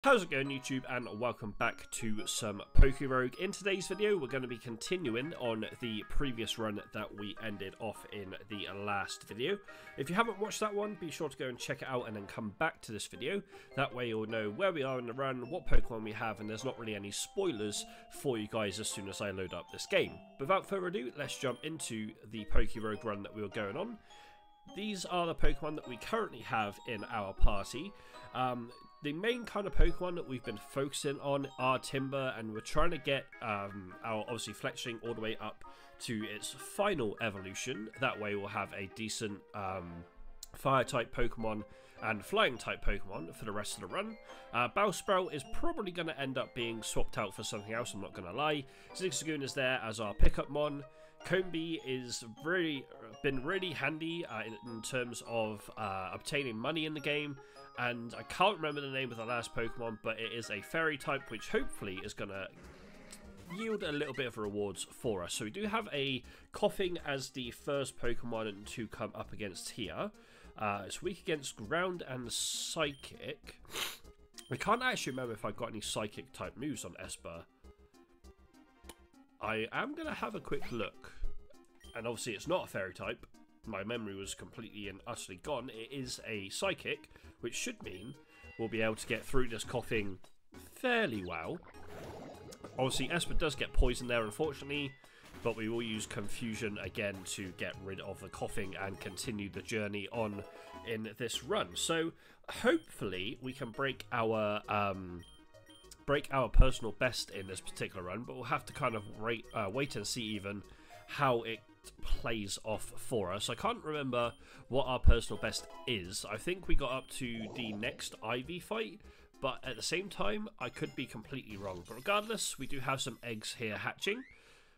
How's it going, YouTube, and welcome back to some PokeRogue. In today's video we're going to be continuing on the previous run that we ended off in the last video. If you haven't watched that one, be sure to go and check it out and then come back to this video. That way you'll know where we are in the run, what Pokemon we have, and there's not really any spoilers for you guys as soon as I load up this game. Without further ado, let's jump into the PokeRogue run that we were going on. These are the Pokemon that we currently have in our party. The main kind of Pokemon that we've been focusing on are Timber, and we're trying to get our obviously Fletchling all the way up to its final evolution. That way we'll have a decent fire type Pokemon and flying type Pokemon for the rest of the run. Bellsprout is probably going to end up being swapped out for something else, I'm not going to lie. Zigzagoon is there as our pickup mon. Combee is been really handy in terms of obtaining money in the game, and I can't remember the name of the last Pokemon, but it is a fairy type, which hopefully is going to yield a little bit of rewards for us. So we do have a Coughing as the first Pokemon to come up against here. It's weak against Ground and Psychic. I can't actually remember if I've got any Psychic type moves on Esper. I am going to have a quick look, and obviously it's not a fairy type. My memory was completely and utterly gone. It is a Psychic, which should mean we'll be able to get through this Coughing fairly well. Obviously Esper does get poison there, unfortunately, but we will use Confusion again to get rid of the Coughing and continue the journey on in this run. So hopefully we can break our personal best in this particular run, but we'll have to kind of wait and see even how it plays off for us. I can't remember what our personal best is. I think we got up to the next Ivy fight, but at the same time I could be completely wrong. But regardless, we do have some eggs here hatching.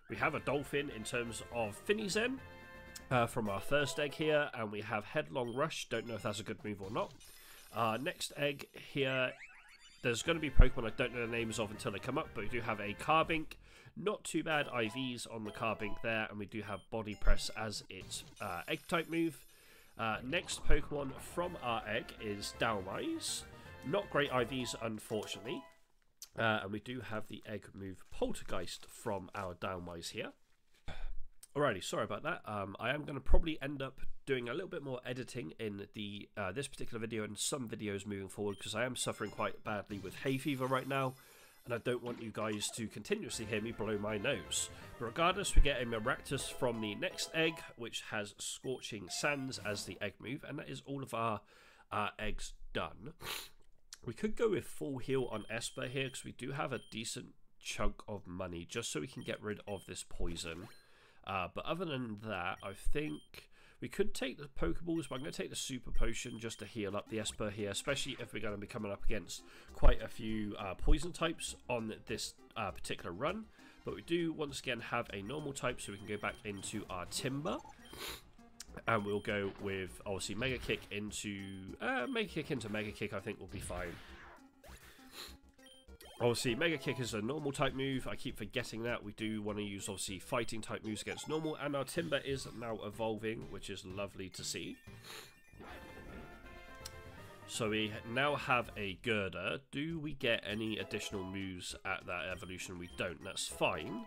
We have a Dolphin in terms of Finizen from our first egg here, and we have Headlong Rush. Don't know if that's a good move or not. Next egg here, there's going to be Pokemon I don't know the names of until they come up, but we do have a Carbink. Not too bad IVs on the Carbink there, and we do have Body Press as its egg type move. Next Pokemon from our egg is Dowmise. Not great IVs, unfortunately. And we do have the egg move Poltergeist from our Dowmise here. Alrighty, sorry about that. I am going to probably end up doing a little bit more editing in the this particular video and some videos moving forward, because I am suffering quite badly with hay fever right now, and I don't want you guys to continuously hear me blow my nose. But regardless, we get a Maractus from the next egg, which has Scorching Sands as the egg move, and that is all of our eggs done. We could go with full heal on Esper here, because we do have a decent chunk of money, just so we can get rid of this poison. But other than that, I think we could take the Pokeballs, but I'm going to take the Super Potion just to heal up the Esper here, especially if we're going to be coming up against quite a few poison types on this particular run. But we do once again have a normal type, so we can go back into our Timber. And we'll go with obviously Mega Kick into Mega Kick. I think will be fine. Obviously, Mega Kick is a normal type move. I keep forgetting that. We do want to use, obviously, fighting type moves against normal. And our Timber is now evolving, which is lovely to see. So we now have a Girder. Do we get any additional moves at that evolution? We don't. That's fine.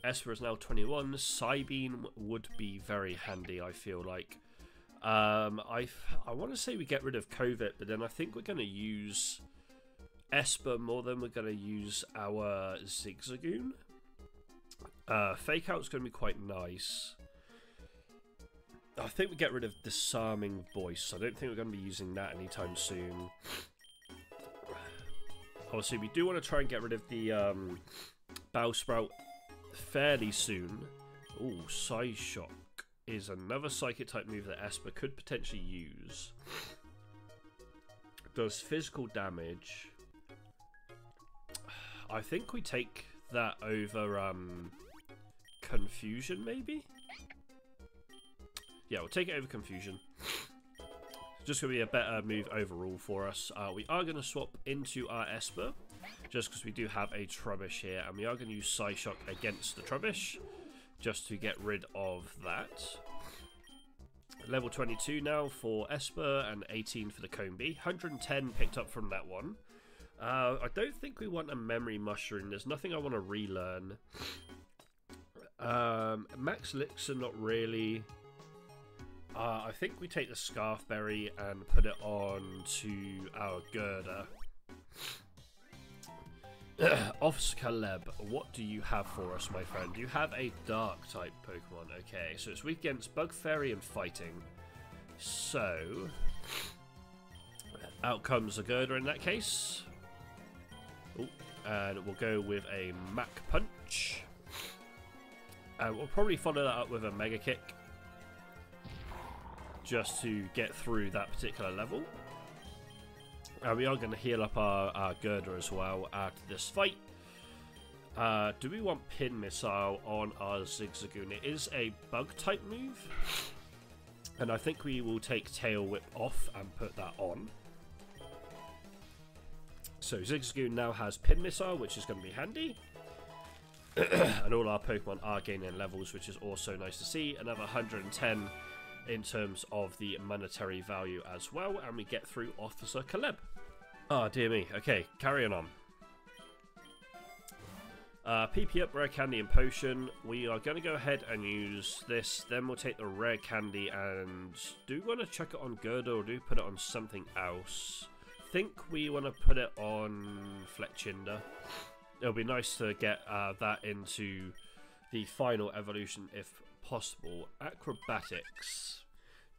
Esper is now 21. Psybeam would be very handy, I feel like. I want to say we get rid of Covert, but then I think we're going to use Esper more than we're going to use our Zigzagoon. Fake Out's going to be quite nice. I think we get rid of Disarming Voice. I don't think we're going to be using that anytime soon. Obviously, we do want to try and get rid of the Bellsprout fairly soon. Ooh, Psyshock is another Psychic type move that Esper could potentially use. Does physical damage. I think we take that over Confusion, maybe? Yeah, we'll take it over Confusion. Just going to be a better move overall for us. We are going to swap into our Esper, just because we do have a Trubbish here, and we are going to use Psyshock against the Trubbish, just to get rid of that. Level 22 now for Esper, and 18 for the Combee. 110 picked up from that one. I don't think we want a memory mushroom. There's nothing I want to relearn. Max Elixir, not really. I think we take the Scarf Berry and put it on to our Girder. Officer Caleb, what do you have for us, my friend? You have a Dark type Pokemon. Okay, so it's weak against Bug Fairy and Fighting. So, out comes a Girder in that case. Ooh, and we'll go with a Mach Punch. And we'll probably follow that up with a Mega Kick, just to get through that particular level. We are going to heal up our Girder as well after this fight. Do we want Pin Missile on our Zigzagoon? It is a bug type move, and I think we will take Tail Whip off and put that on. So Zigzagoon now has Pin Missile, which is going to be handy. And all our Pokemon are gaining levels, which is also nice to see. Another 110 in terms of the monetary value as well, and we get through Officer Caleb. Ah, dear me. Okay, carrying on. PP up, Rare Candy and Potion. We are going to go ahead and use this. Then we'll take the Rare Candy and... do we want to chuck it on Girder or do we put it on something else? I think we want to put it on Fletchinder. It'll be nice to get that into the final evolution if possible. Acrobatics.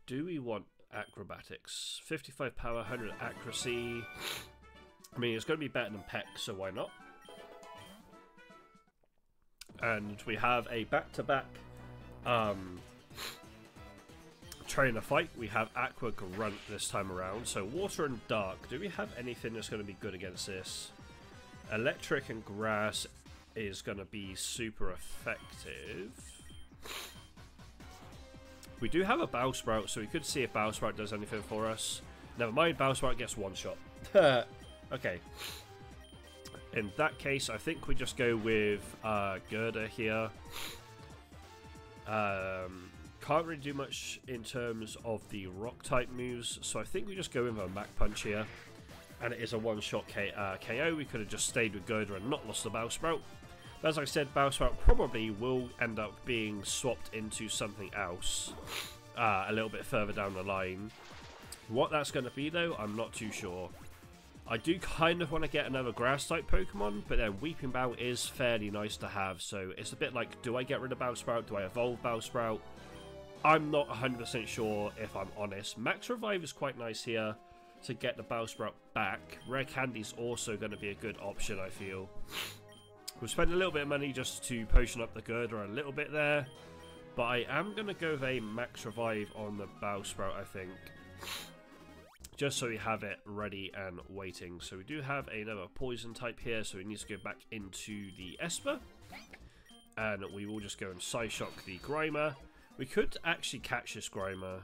Do we want acrobatics? 55 power, 100 accuracy. I mean, it's going to be better than Peck, so why not? And we have a back-to-back trainer fight. We have Aqua Grunt this time around. So Water and Dark. Do we have anything that's going to be good against this? Electric and Grass is going to be super effective. We do have a Bellsprout, so we could see if Bellsprout does anything for us. Never mind, Bellsprout gets one shot. Okay. In that case, I think we just go with Girder here. Can't really do much in terms of the Rock-type moves, so I think we just go with a Mach Punch here. And it is a one-shot KO. We could have just stayed with Girder and not lost the Bellsprout. But as I said, Bellsprout probably will end up being swapped into something else a little bit further down the line. What that's going to be, though, I'm not too sure. I do kind of want to get another Grass-type Pokemon, but then Weeping Bow is fairly nice to have. So it's a bit like, do I get rid of Bellsprout? Do I evolve Bellsprout? I'm not 100% sure, if I'm honest. Max Revive is quite nice here to get the Bellsprout back. Rare Candy's also going to be a good option, I feel. We'll spend a little bit of money just to potion up the Girder a little bit there. But I am going to go with a Max Revive on the Bellsprout, I think. Just so we have it ready and waiting. So we do have another Poison type here, so we need to go back into the Esper. And we will just go and Psyshock the Grimer. We could actually catch this Grimer,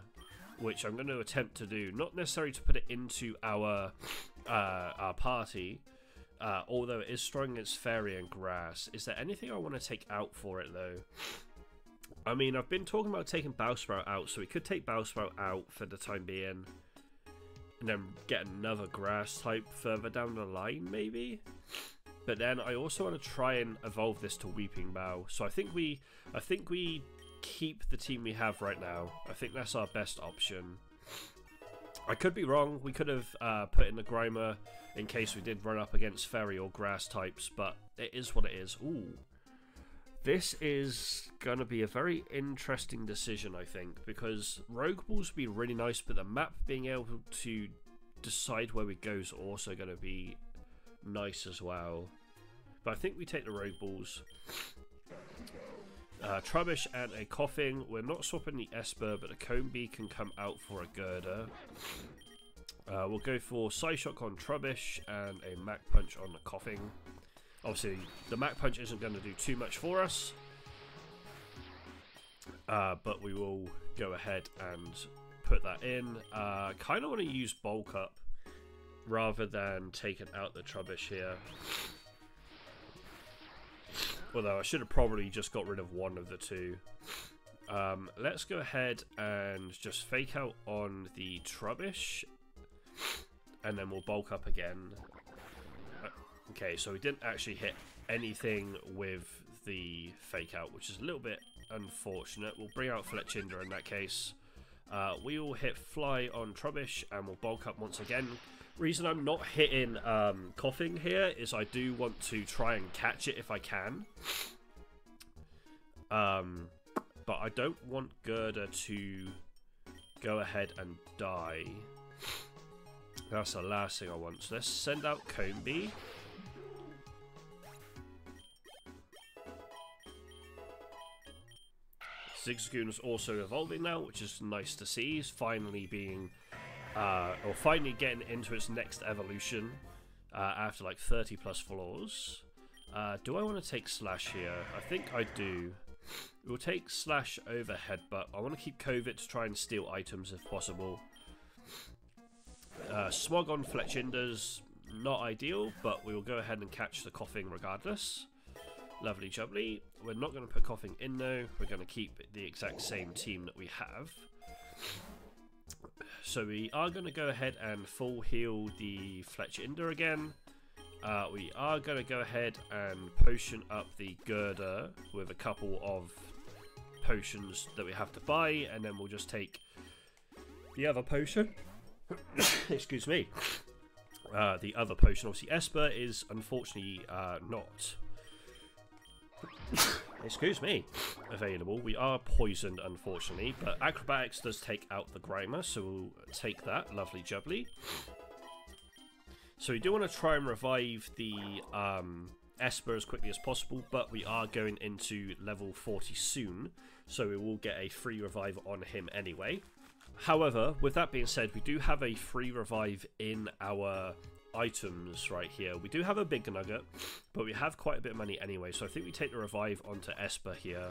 which I'm going to attempt to do. Not necessarily to put it into our party, although it is strong against Fairy and Grass. Is there anything I want to take out for it, though? I mean, I've been talking about taking Bellsprout out, so we could take Bellsprout out for the time being. And then get another Grass type further down the line, maybe? But then I also want to try and evolve this to Weeping Bow. So I think we keep the team we have right now. I think that's our best option. I could be wrong. We could have put in the Grimer in case we did run up against Fairy or Grass types, but it is what it is. Ooh. This is going to be a very interesting decision, I think, because Rogue Balls would be really nice, but the map being able to decide where we go is also going to be nice as well. But I think we take the Rogue Balls. Trubbish and a Coughing. We're not swapping the Esper, but the Combee can come out for a Girder. We'll go for Psyshock on Trubbish and a Mach Punch on the Coughing. Obviously, the Mach Punch isn't going to do too much for us. But we will go ahead and put that in. Kind of want to use Bulk Up rather than taking out the Trubbish here. Although I should have probably just got rid of one of the two. Let's go ahead and just Fake Out on the Trubbish. And then we'll Bulk Up again. Okay, so we didn't actually hit anything with the fake out, which is a little bit unfortunate. We'll bring out Fletchinder in that case. We will hit Fly on Trubbish, and we'll bulk up once again. Reason I'm not hitting Coughing here is I do want to try and catch it if I can. But I don't want Girder to go ahead and die. That's the last thing I want. So let's send out Combee. Zigzagoon is also evolving now, which is nice to see. He's finally being, or finally getting into its next evolution after like 30 plus floors. Do I want to take Slash here? I think I do. We'll take Slash over Headbutt. I want to keep COVID to try and steal items if possible. Smog on Fletchinder's not ideal, but we will go ahead and catch the Coughing regardless. Lovely jubbly. We're not going to put Coughing in though. We're going to keep the exact same team that we have. So we are going to go ahead and full heal the Fletchinder again. We are going to go ahead and potion up the Girder with a couple of potions that we have to buy, and then we'll just take the other potion. Excuse me. The other potion, obviously Esper, is unfortunately not excuse me, available. We are poisoned, unfortunately, but Acrobatics does take out the Grimer, so we'll take that. Lovely jubbly. So we do want to try and revive the Esper as quickly as possible, but we are going into level 40 soon, so we will get a free revive on him anyway. However, with that being said, we do have a free revive in our items right here. We do have a big nugget, but we have quite a bit of money anyway, so I think we take the revive onto Esper here.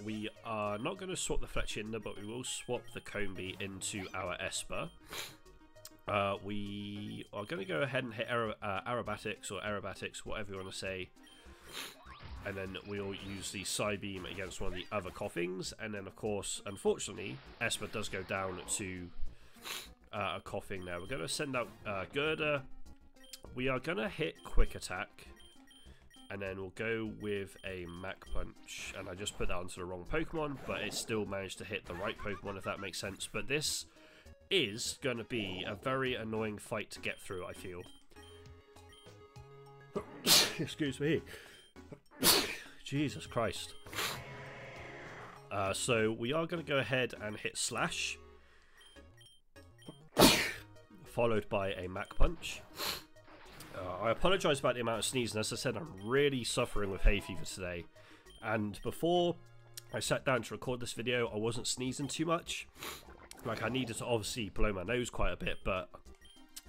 We are not going to swap the Fletchinder, but we will swap the Combee into our Esper. We are going to go ahead and hit Aerobatics or Aerobatics, whatever you want to say, and then we'll use the Psybeam against one of the other Coughings, and then of course, unfortunately, Esper does go down to a Coughing now. We're going to send out Girder. We are going to hit Quick Attack, and then we'll go with a Mach Punch, and I just put that onto the wrong Pokemon, but it still managed to hit the right Pokemon, if that makes sense. But this is going to be a very annoying fight to get through, I feel. Excuse me. Jesus Christ. So we are going to go ahead and hit Slash, followed by a Mach Punch. I apologise about the amount of sneezing. As I said, I'm really suffering with hay fever today. And before I sat down to record this video, I wasn't sneezing too much. Like, I needed to obviously blow my nose quite a bit, but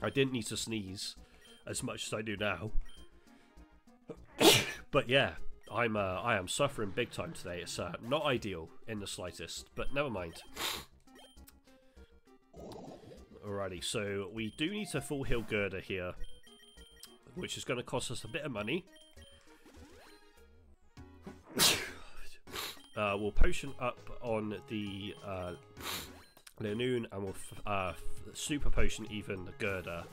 I didn't need to sneeze as much as I do now. But yeah, I am suffering big time today. It's not ideal in the slightest, but never mind. Alrighty, so we do need to full heal Girder here, which is going to cost us a bit of money. We'll potion up on the Linoon, and we'll super potion even the Girder.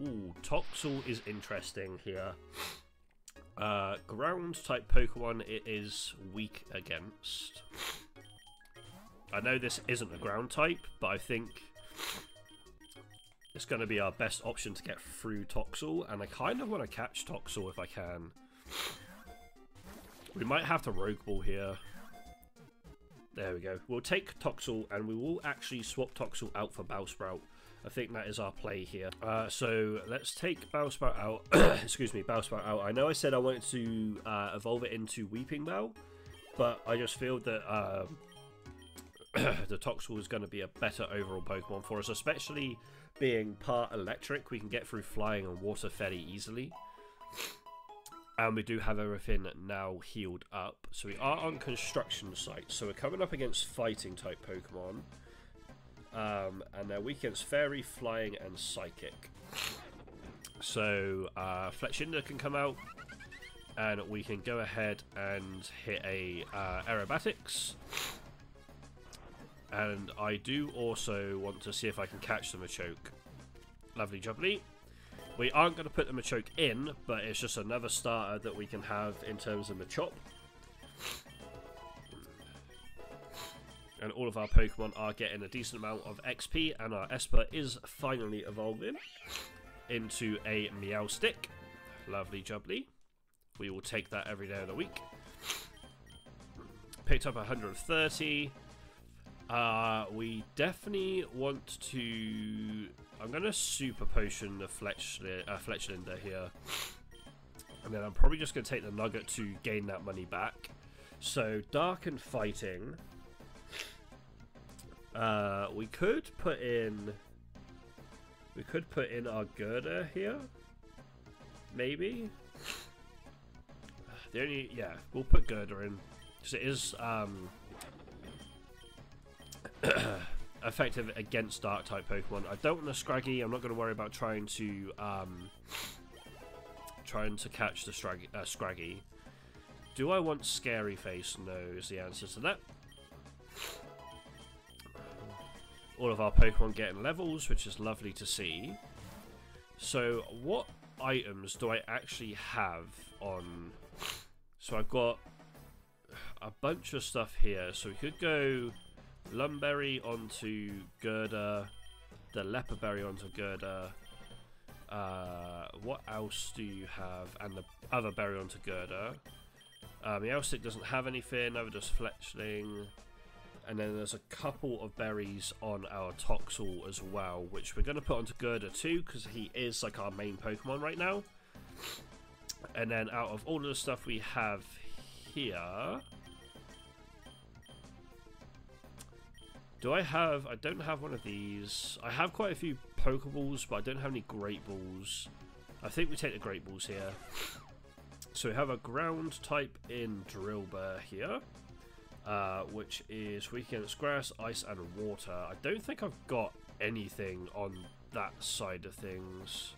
Ooh, Toxel is interesting here. Ground type Pokemon it is weak against. I know this isn't a ground type, but I think it's going to be our best option to get through Toxel, and I kind of want to catch Toxel if I can. We might have to Rogue Ball here. There we go. We'll take Toxel, and we will actually swap Toxel out for Bellsprout. I think that is our play here. So let's take Bellsprout out. Excuse me, Bellsprout out. I know I said I wanted to evolve it into Weeping Bell, but I just feel that the Toxel is going to be a better overall Pokemon for us, especially being part electric. We can get through flying and water fairly easily. And we do have everything now healed up. So we are on construction site. So we're coming up against fighting type Pokemon. And they're weak against Fairy, Flying, and Psychic. So Fletchinder can come out. And we can go ahead and hit a Aerobatics. And I do also want to see if I can catch the Machoke. Lovely jubbly. We aren't going to put the Machoke in, but it's just another starter that we can have in terms of Machop. And all of our Pokemon are getting a decent amount of XP, and our Esper is finally evolving into a Meowstic. Lovely jubbly. We will take that every day of the week. Picked up 130. We definitely want to... I'm going to Super Potion the Fletchlinder here. And then I'm probably just going to take the Nugget to gain that money back. So, Dark and Fighting. We could put in... We could put in our Girder here. Maybe. The only... Yeah, we'll put Girder in. Because it is... effective against dark type Pokemon. I don't want a Scraggy. I'm not going to worry about trying to catch the Scraggy. Do I want Scary Face? No is the answer to that. All of our Pokemon getting levels, which is lovely to see. So what items do I actually have on? So I've got a bunch of stuff here. So we could go Lumberry onto Girder, the Leopard Berry onto Girder. What else do you have? And the other berry onto Girder. Meowstic doesn't have anything, neither does Fletchling. And then there's a couple of berries on our Toxel as well, which we're going to put onto Girder too, because he is like our main Pokemon right now. And then out of all of the stuff we have here... I don't have one of these. I have quite a few Pokeballs, but I don't have any Great Balls. I think we take the Great Balls here. So we have a ground type in Drillbur here, which is weak against grass, ice, and water. I don't think I've got anything on that side of things.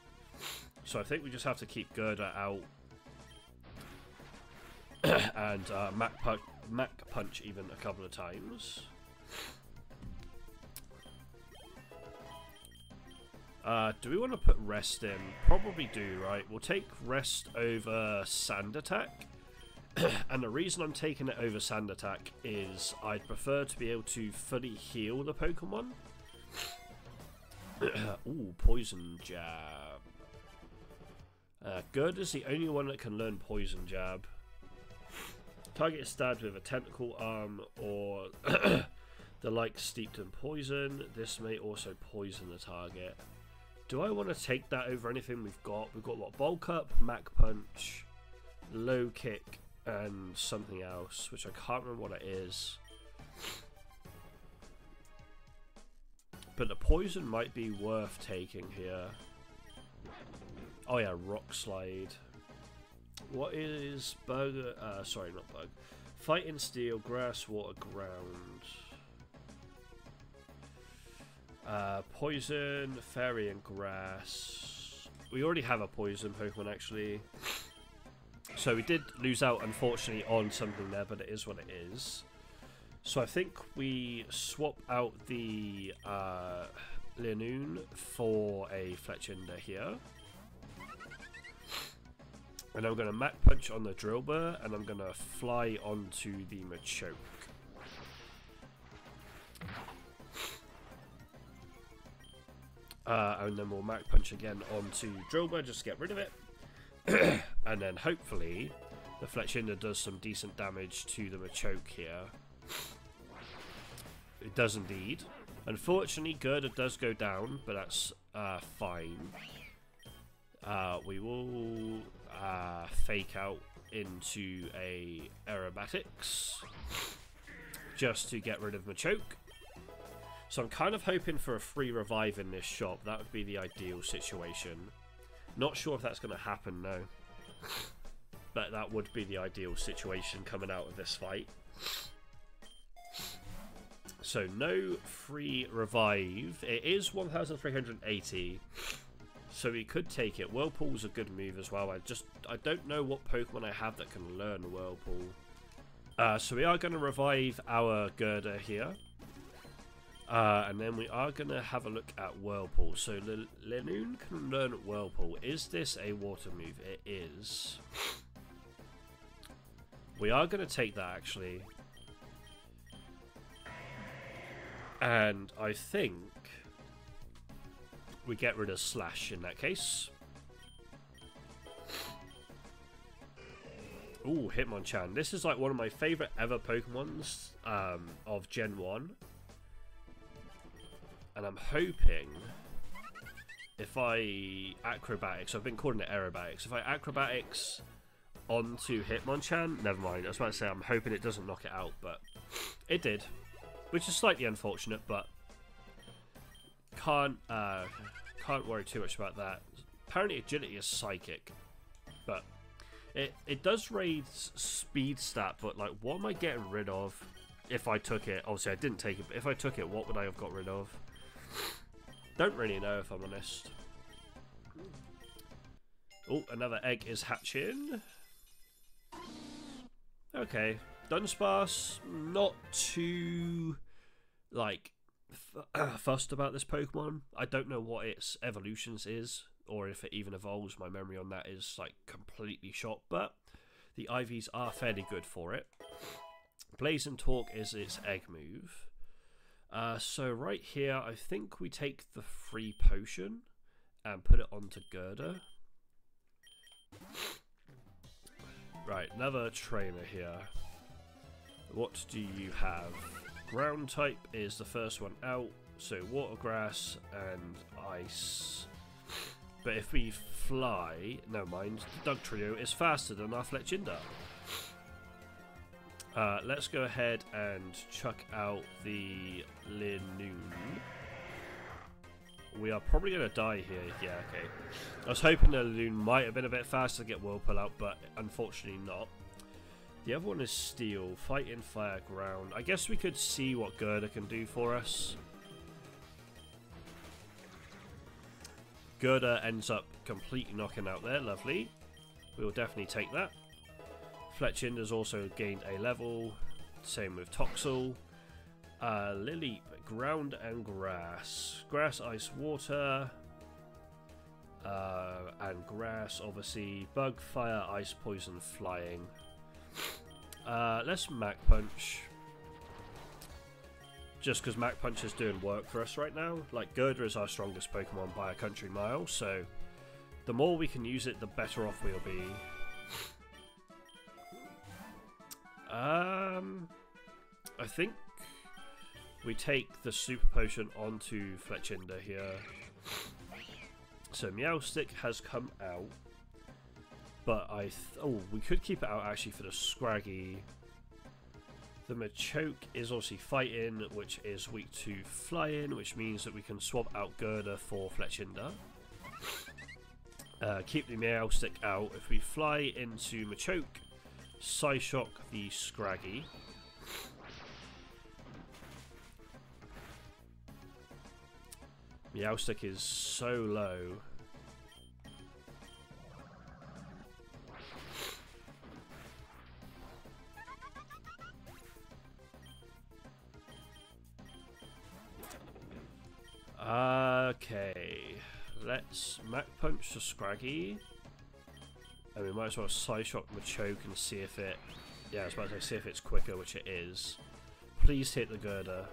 So I think we just have to keep Girder out. And Mach Punch even a couple of times. Do we want to put Rest in? Probably do, right? We'll take Rest over Sand Attack. And the reason I'm taking it over Sand Attack is I'd prefer to be able to fully heal the Pokemon. Ooh, Poison Jab. Girder's the only one that can learn Poison Jab. Target is stabbed with a tentacle arm or the like steeped in poison. This may also poison the target. Do I want to take that over anything we've got? We've got what? Bulk Up, Mach Punch, Low Kick, and something else, which I can't remember what it is. But the poison might be worth taking here. Oh yeah, Rock Slide. What is Bug? Sorry, not Bug. Fighting Steel, Grass, Water, Ground. Poison, Fairy, and Grass. We already have a Poison Pokemon, actually. So we did lose out, unfortunately, on something there, but it is what it is. So I think we swap out the Linoon for a Fletchinder here. And I'm going to Mach Punch on the Drillbur, and I'm going to fly onto the Machoke. And then we'll Mach Punch again onto Drillbur, just to get rid of it. And then hopefully the Fletchinder does some decent damage to the Machoke here. It does indeed. Unfortunately, Girder does go down, but that's fine. We will fake out into a Aerobatics just to get rid of Machoke. So I'm kind of hoping for a free revive in this shop. That would be the ideal situation. Not sure if that's going to happen, no. But that would be the ideal situation coming out of this fight. So no free revive. It is 1,380. So we could take it. Whirlpool's a good move as well. I don't know what Pokemon I have that can learn Whirlpool. So we are going to revive our Girder here. And then we are going to have a look at Whirlpool. So Linoon can learn Whirlpool. Is this a water move? It is. We are going to take that, actually. And I think we get rid of Slash in that case. Ooh, Hitmonchan. This is like one of my favourite ever Pokemons of Gen 1. And I'm hoping if I Acrobatics, I've been calling it Aerobatics, if I Acrobatics onto Hitmonchan, never mind, I was about to say I'm hoping it doesn't knock it out, but it did. Which is slightly unfortunate, but can't worry too much about that. Apparently Agility is Psychic, but it does raise Speed stat, but like what am I getting rid of if I took it? Obviously I didn't take it, but if I took it, what would I have got rid of? Don't really know, if I'm honest. Oh, another egg is hatching. Okay, Dunsparce, not too like fussed about this Pokemon. I don't know what its evolutions is, or if it even evolves. My memory on that is like completely shot, but the IVs are fairly good for it. Blaze and Talk is its egg move. So right here, I think we take the free potion and put it onto Gerda. Right, another trainer here. What do you have? Ground type is the first one out, so Water, Grass, and Ice. But if we fly, no mind, the Doug Trio is faster than our Fletchinder. Let's go ahead and chuck out the Linoon. We are probably going to die here. Yeah, okay. I was hoping the Linoon might have been a bit faster to get Whirlpool out, but unfortunately not. The other one is Steel. Fighting, Fire, Ground. I guess we could see what Gerda can do for us. Gerda ends up completely knocking out there. Lovely. We will definitely take that. Fletchinder's also gained a level. Same with Toxel. Lily, Ground and Grass. Grass, Ice, Water. And Grass, obviously. Bug, Fire, Ice, Poison, Flying. Let's Mach Punch. Just because Mach Punch is doing work for us right now. Like, Gerda is our strongest Pokemon by a country mile, so the more we can use it, the better off we'll be. I think we take the Super Potion onto Fletchinder here. So Meowstic has come out, but we could keep it out actually for the Scraggy. The Machoke is obviously fighting, which is weak to flying, which means that we can swap out Gerda for Fletchinder. Keep the Meowstic out. If we fly into Machoke, Psyshock the Scraggy. Meowstic is so low. Okay, let's Mach Punch the Scraggy. And we might as well Psyshock Machoke and see if it... Yeah, I was about to say see if it's quicker, which it is. Please hit the Gerda.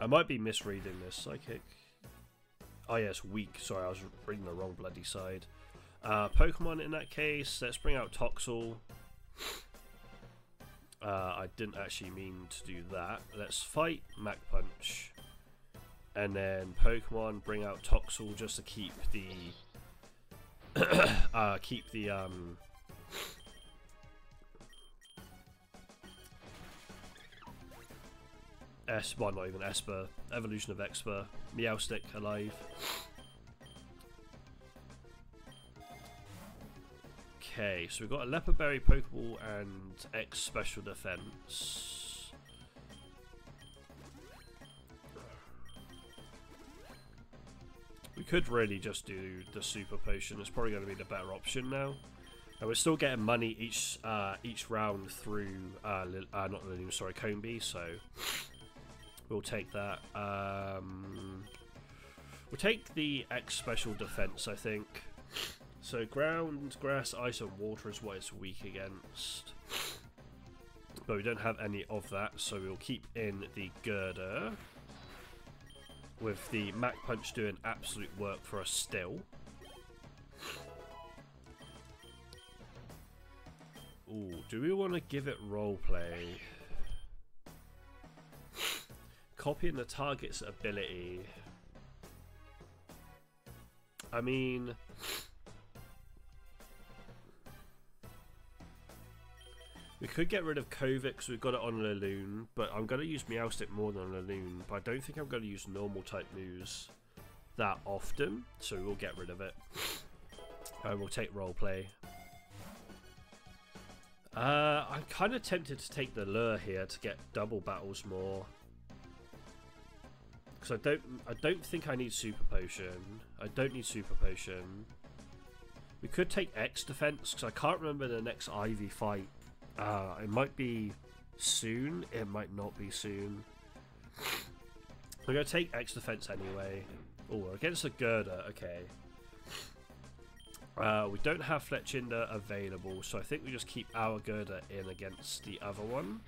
I might be misreading this. Psychic. Oh yes, weak. Sorry, I was reading the wrong bloody side. Pokemon in that case. Let's bring out Toxel. I didn't actually mean to do that. Let's fight Mach Punch. And then Pokemon bring out Toxel just to keep the well, not even Esper, evolution of Exper, Meowstic alive. Okay, so we've got a Leopard Berry, Pokeball, and X Special Defense. We could really just do the Super Potion. It's probably going to be the better option now. And we're still getting money each round through not Lillian, sorry, Combi, so we'll take that. We'll take the X special defense, I think. So ground, grass, ice, and water is what it's weak against. But we don't have any of that, so we'll keep in the girder. With the Mach Punch doing absolute work for us still. Ooh, do we want to give it roleplay? Copying the target's ability. I mean... we could get rid of Kovic because we've got it on Laloon, but I'm going to use Meowstic more than Laloon, but I don't think I'm going to use normal type moves that often, so we'll get rid of it. We'll take roleplay. I'm kind of tempted to take the lure here to get double battles more. Because I don't think I need Super Potion. I don't need Super Potion. We could take X defense because I can't remember the next Ivy fight. It might be soon, it might not be soon. We're going to take X defense anyway. Oh, against the girder, okay. We don't have Fletchinder available, so I think we just keep our girder in against the other one.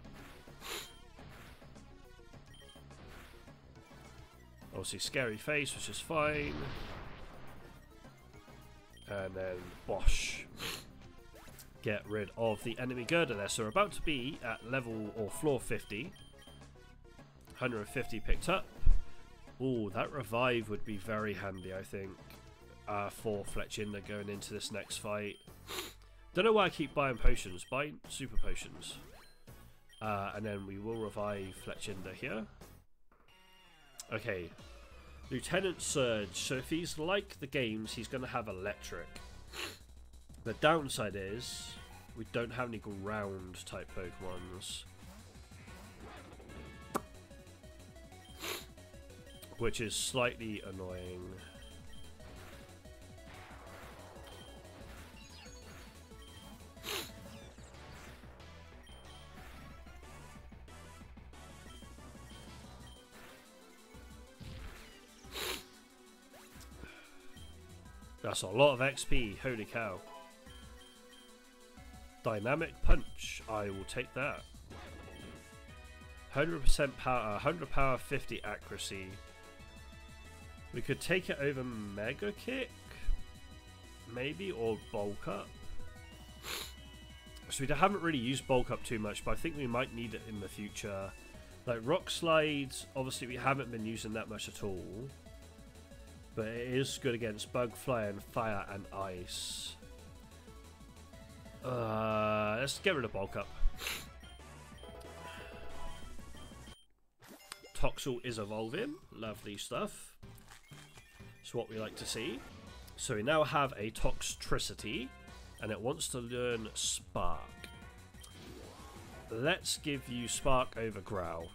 Obviously Scary Face, which is fine. And then Bosh. Get rid of the enemy girder there. So we're about to be at level or floor 50. 150 picked up. Ooh, that revive would be very handy, I think, for Fletchinder going into this next fight. Don't know why I keep buying potions. Buy super potions. And then we will revive Fletchinder here. Okay. Lieutenant Surge. So if he's like the games, he's going to have electric. The downside is we don't have any ground type Pokemons, which is slightly annoying. That's a lot of XP, holy cow. Dynamic Punch, I will take that. 100% power, 100 power, 50 accuracy. We could take it over Mega Kick, maybe, or Bulk Up. So we haven't really used Bulk Up too much, but I think we might need it in the future. Like Rock Slides, obviously we haven't been using that much at all. But it is good against Bug, Fly, and Fire and Ice. Let's get rid of Bulk Up. Toxel is evolving. Lovely stuff. It's what we like to see. So we now have a Toxtricity, and it wants to learn Spark. Let's give you Spark over Growl.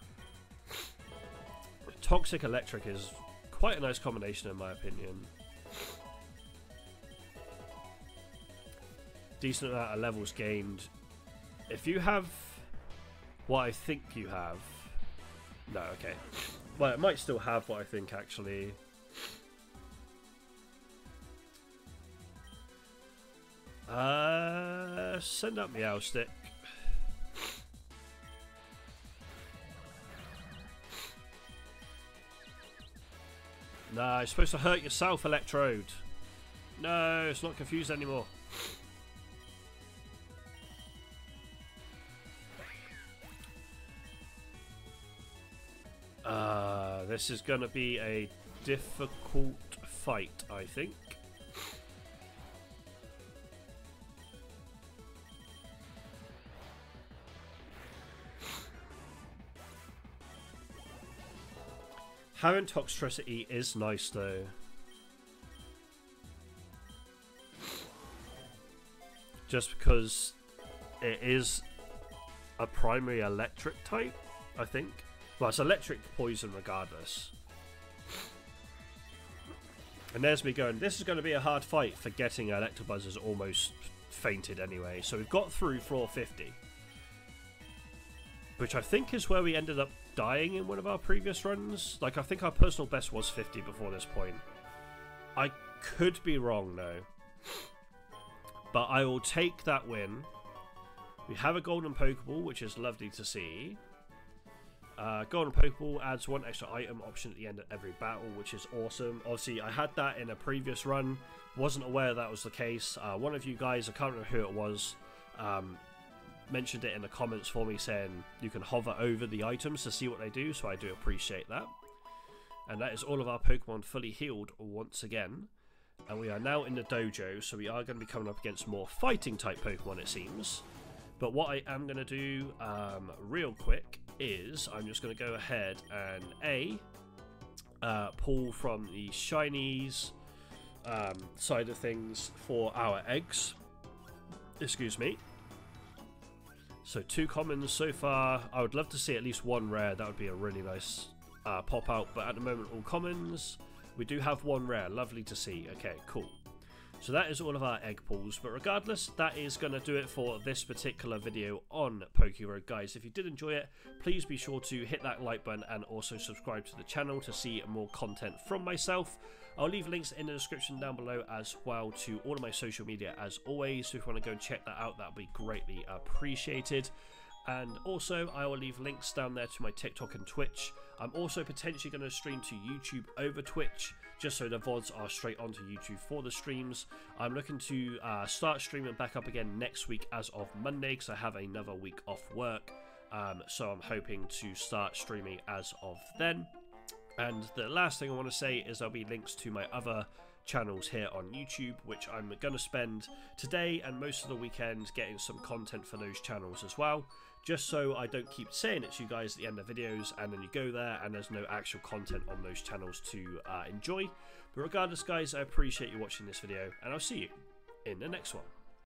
Toxic Electric is quite a nice combination in my opinion. Decent amount of levels gained. If you have what I think you have... No, okay. Well, it might still have what I think actually. Send up Meowstic. Nah, you're supposed to hurt yourself, Electrode. No, it's not confused anymore. This is going to be a difficult fight, I think. Having Toxtricity is nice though. Just because it is a primary electric type, I think. Well, it's electric poison regardless. And there's me going, this is going to be a hard fight, forgetting Electabuzz is almost fainted anyway. So we've got through floor 50, which I think is where we ended up dying in one of our previous runs. Like, I think our personal best was 50 before this point. I could be wrong though, but I will take that win. We have a golden Pokeball, which is lovely to see. Golden Pokeball adds one extra item option at the end of every battle, which is awesome. Obviously, I had that in a previous run. Wasn't aware that was the case. One of you guys, I can't remember who it was, mentioned it in the comments for me, saying you can hover over the items to see what they do, so I do appreciate that. And that is all of our Pokemon fully healed once again. And we are now in the dojo, so we are going to be coming up against more fighting type Pokemon, it seems. But what I am going to do real quick is I'm just going to go ahead and pull from the shinies side of things for our eggs. Excuse me. So 2 commons so far. I would love to see at least 1 rare. That would be a really nice pop out, but at the moment all commons. We do have 1 rare. Lovely to see. Okay, cool. So that is all of our egg pulls, but regardless, that is going to do it for this particular video on PokeRogue, guys. If you did enjoy it, please be sure to hit that like button and also subscribe to the channel to see more content from myself. I'll leave links in the description down below as well to all of my social media as always, so if you want to go and check that out, that would be greatly appreciated. And also, I will leave links down there to my TikTok and Twitch. I'm also potentially going to stream to YouTube over Twitch, just so the VODs are straight onto YouTube for the streams. I'm looking to start streaming back up again next week as of Monday, because I have another week off work. So I'm hoping to start streaming as of then. And the last thing I want to say is there'll be links to my other channels here on YouTube, which I'm going to spend today and most of the weekend getting some content for those channels as well, just so I don't keep saying it to you guys at the end of videos and then you go there and there's no actual content on those channels to enjoy. But regardless, guys, I appreciate you watching this video and I'll see you in the next one.